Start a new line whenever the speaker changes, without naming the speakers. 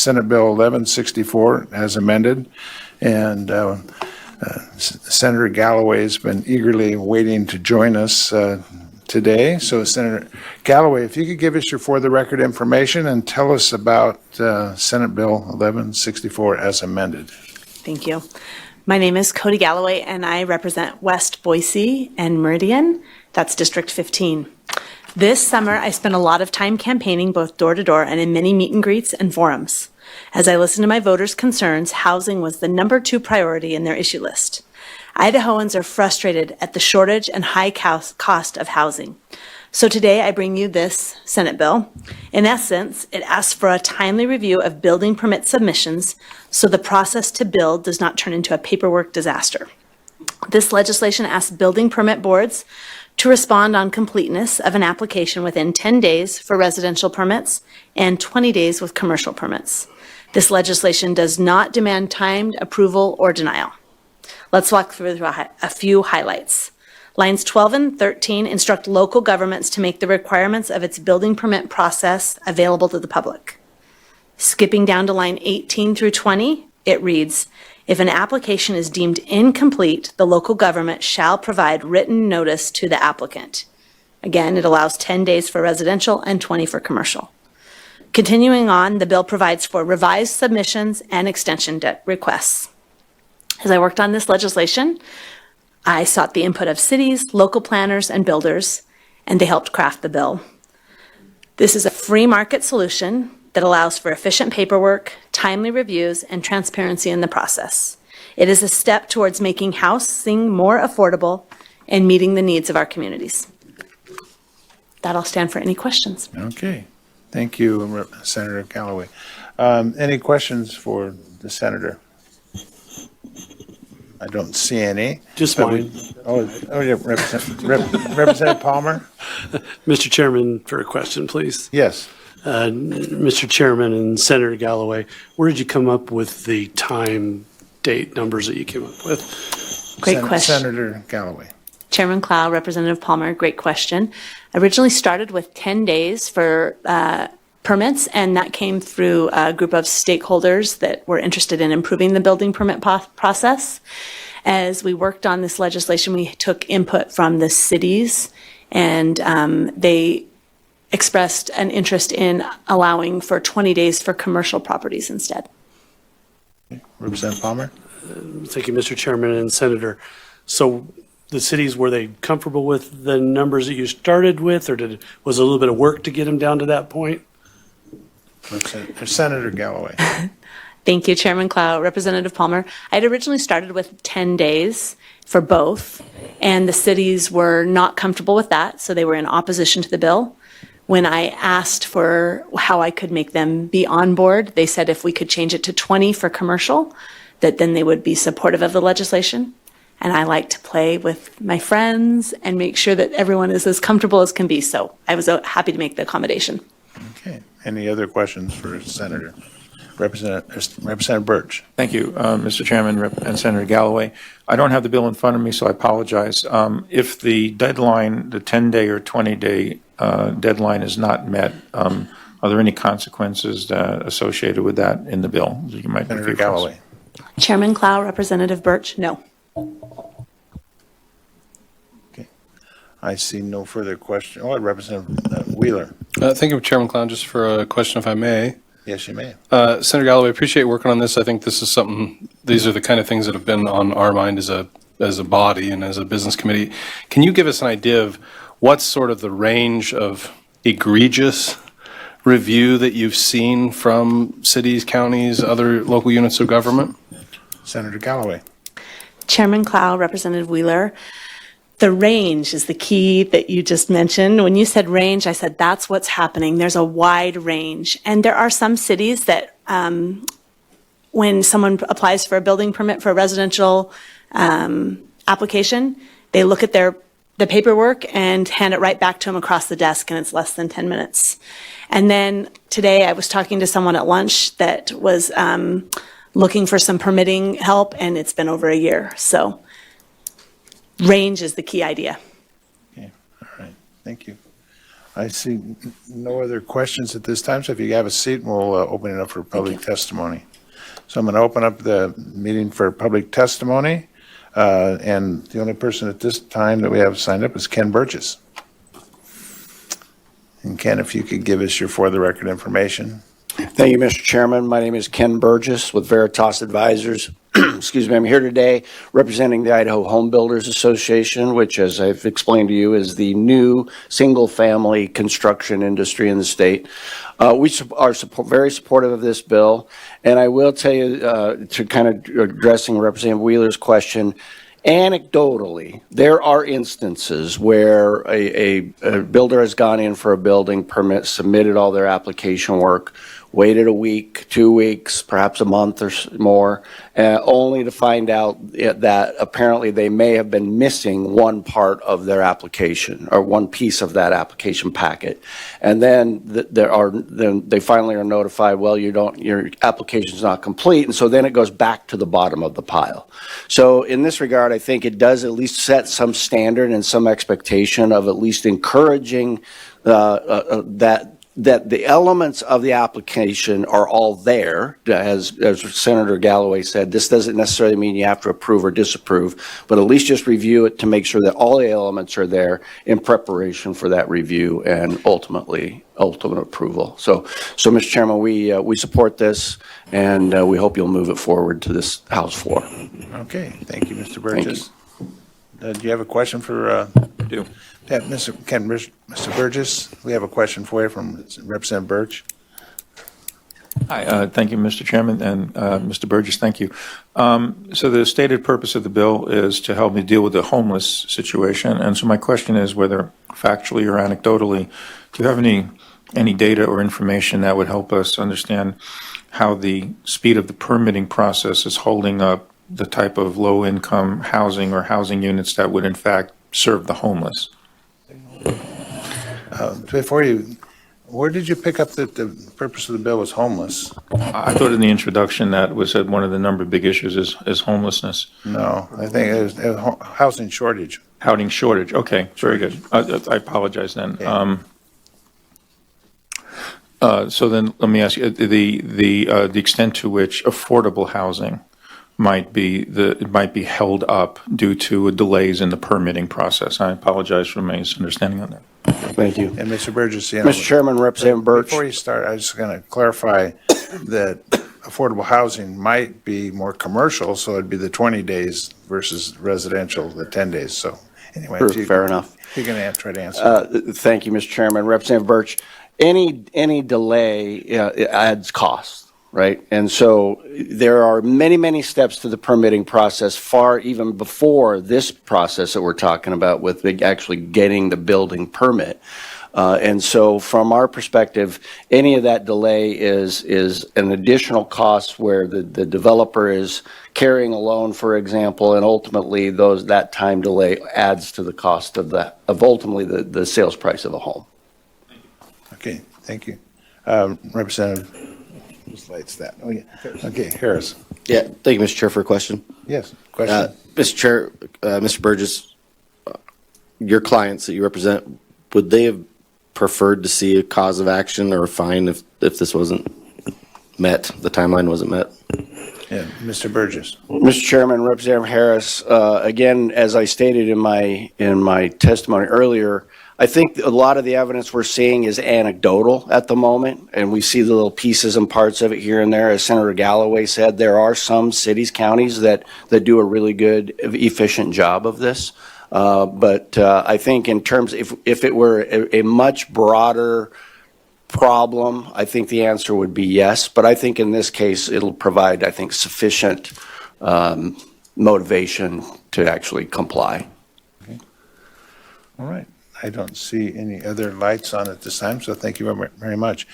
Senate Bill 1164 as amended. And Senator Galloway has been eagerly waiting to join us today. So Senator Galloway, if you could give us your for the record information and tell us about Senate Bill 1164 as amended.
Thank you. My name is Cody Galloway, and I represent West Boise and Meridian. That's District 15. This summer, I spent a lot of time campaigning both door to door and in many meet and greets and forums. As I listened to my voters' concerns, housing was the #2 priority in their issue list. Idahoans are frustrated at the shortage and high cost of housing. So today I bring you this Senate bill. In essence, it asks for a timely review of building permit submissions so the process to build does not turn into a paperwork disaster. This legislation asks building permit boards to respond on completeness of an application within 10 days for residential permits and 20 days with commercial permits. This legislation does not demand timed approval or denial. Let's walk through a few highlights. Lines 12 and 13 instruct local governments to make the requirements of its building permit process available to the public. Skipping down to line 18 through 20, it reads, if an application is deemed incomplete, the local government shall provide written notice to the applicant. Again, it allows 10 days for residential and 20 for commercial. Continuing on, the bill provides for revised submissions and extension requests. As I worked on this legislation, I sought the input of cities, local planners, and builders, and they helped craft the bill. This is a free market solution that allows for efficient paperwork, timely reviews, and transparency in the process. It is a step towards making housing more affordable and meeting the needs of our communities. That'll stand for any questions.
Okay. Thank you, Senator Galloway. Any questions for the senator? I don't see any.
Just mine.
Yeah, Representative Palmer?
Mr. Chairman, for a question, please.
Yes.
Mr. Chairman and Senator Galloway, where did you come up with the time, date, numbers that you came up with?
Great question.
Senator Galloway.
Chairman Clow, Representative Palmer, great question. Originally started with 10 days for permits, and that came through a group of stakeholders that were interested in improving the building permit process. As we worked on this legislation, we took input from the cities, and they expressed an interest in allowing for 20 days for commercial properties instead.
Okay. Representative Palmer?
Thank you, Mr. Chairman and Senator. So the cities, were they comfortable with the numbers that you started with, or was it a little bit of work to get them down to that point?
Senator Galloway.
Thank you, Chairman Clow. Representative Palmer, I had originally started with 10 days for both, and the cities were not comfortable with that, so they were in opposition to the bill. When I asked for how I could make them be on board, they said if we could change it to 20 for commercial, that then they would be supportive of the legislation. And I like to play with my friends and make sure that everyone is as comfortable as can be, so I was happy to make the accommodation.
Okay. Any other questions for Senator? Representative Birch.
Thank you, Mr. Chairman and Senator Galloway. I don't have the bill in front of me, so I apologize. If the deadline, the 10-day or 20-day deadline is not met, are there any consequences associated with that in the bill? You might
Senator Galloway.
Chairman Clow, Representative Birch, no.
Okay. I see no further question. Oh, Representative Wheeler.
Thank you, Chairman Clown. Just for a question, if I may.
Yes, you may.
Senator Galloway, appreciate working on this. I think this is something, these are the kind of things that have been on our mind as a body and as a business committee. Can you give us an idea of what's sort of the range of egregious review that you've seen from cities, counties, other local units of government?
Senator Galloway.
Chairman Clow, Representative Wheeler, the range is the key that you just mentioned. When you said range, I said that's what's happening. There's a wide range. And there are some cities that when someone applies for a building permit for a residential application, they look at the paperwork and hand it right back to them across the desk, and it's less than 10 minutes. And then today I was talking to someone at lunch that was looking for some permitting help, and it's been over a year. So range is the key idea.
Okay, all right, thank you. I see no other questions at this time, so if you have a seat, we'll open it up for public testimony. So I'm going to open up the meeting for public testimony, and the only person at this time that we have signed up is Ken Burgess. And Ken, if you could give us your for the record information.
Thank you, Mr. Chairman. My name is Ken Burgess with Veritas Advisors. Excuse me, I'm here today representing the Idaho Home Builders Association, which, as I've explained to you, is the new single-family construction industry in the state. We are very supportive of this bill, and I will tell you, to kind of addressing Representative Wheeler's question, anecdotally, there are instances where a builder has gone in for a building permit, submitted all their application work, waited a week, 2 weeks, perhaps a month or more, only to find out that apparently they may have been missing one part of their application or one piece of that application packet. And then then they finally are notified, well, your application's not complete. And so then it goes back to the bottom of the pile. So in this regard, I think it does at least set some standard and some expectation of at least encouraging that the elements of the application are all there. As Senator Galloway said, this doesn't necessarily mean you have to approve or disapprove, but at least just review it to make sure that all the elements are there in preparation for that review and ultimate approval. So Mr. Chairman, we support this, and we hope you'll move it forward to this House floor.
Okay, thank you, Mr. Burgess. Do you have a question for?
I do.
Mr. Burgess, we have a question for you from Representative Birch.
Hi, thank you, Mr. Chairman, and Mr. Burgess, thank you. So the stated purpose of the bill is to help me deal with the homeless situation, and so my question is whether factually or anecdotally, do you have any data or information that would help us understand how the speed of the permitting process is holding up the type of low-income housing or housing units that would in fact serve the homeless?
Where did you pick up that the purpose of the bill was homeless?
I thought in the introduction that was that one of the number of big issues is homelessness.
No, I think it was housing shortage.
Housing shortage, okay, very good. I apologize then.
Okay.
So then let me ask you, the extent to which affordable housing might be held up due to delays in the permitting process. I apologize for my misunderstanding on that.
Thank you.
And Mr. Burgess,
Mr. Chairman, Representative Birch.
Before you start, I was going to clarify that affordable housing might be more commercial, so it'd be the 20 days versus residential, the 10 days. So anyway,
Fair enough.
You're going to try to answer.
Thank you, Mr. Chairman. Representative Birch, any delay adds cost. Right. And so there are many, many steps to the permitting process far even before this process that we're talking about with actually getting the building permit. And so from our perspective, any of that delay is an additional cost where the developer is carrying a loan, for example, and ultimately that time delay adds to the cost of ultimately the sales price of a home.
Okay, thank you. Representative. Whose light's that? Oh, yeah. Okay, Harris.
Yeah, thank you, Mr. Chair, for a question.
Yes, question.
Mr. Chair, Mr. Burgess, your clients that you represent, would they have preferred to see a cause of action or a fine if this wasn't met, the timeline wasn't met?
Yeah, Mr. Burgess.
Mr. Chairman, Representative Harris, again, as I stated in my testimony earlier, I think a lot of the evidence we're seeing is anecdotal at the moment, and we see the little pieces and parts of it here and there. As Senator Galloway said, there are some cities, counties that do a really good, efficient job of this. But I think in terms, if it were a much broader problem, I think the answer would be yes. But I think in this case, it'll provide, I think, sufficient motivation to actually comply.
Okay. All right. I don't see any other lights on at this time, so thank you very much.